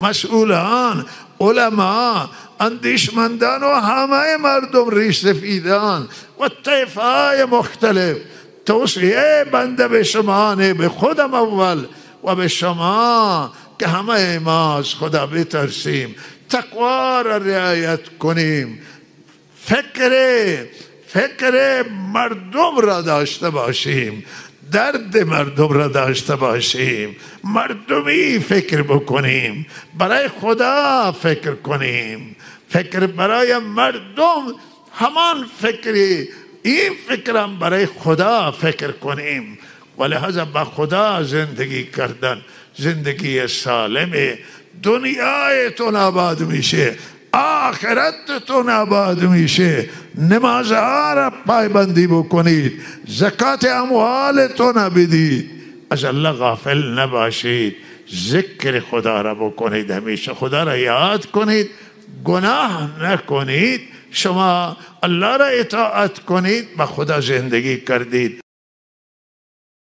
مسئولان، علما، اندیشمندان و همه مردم ریش سفیدان و طایفه های مختلف توصیه بنده به شما نه، به خودم اول و به شما که همه ما از خدا بترسیم، تقوا را رعایت کنیم، فکر مردم را داشته باشیم، درد مردم را داشته باشیم، مردمی فکر بکنیم، برای خدا فکر کنیم، فکر برای مردم همان فکری، این فکرم برای خدا فکر کنیم. ولهذا با خدا زندگی کردن زندگی سالمه، دنیایتون آباد میشه، آخرتتون آباد میشه. نمازها را پایبندی بکنید، زکات اموالتون بدید، از الله غافل نباشید، ذکر خدا را بکنید، همیشه خدا را یاد کنید، گناه نکنید، شما الله را اطاعت کنید، با خدا زندگی کردید.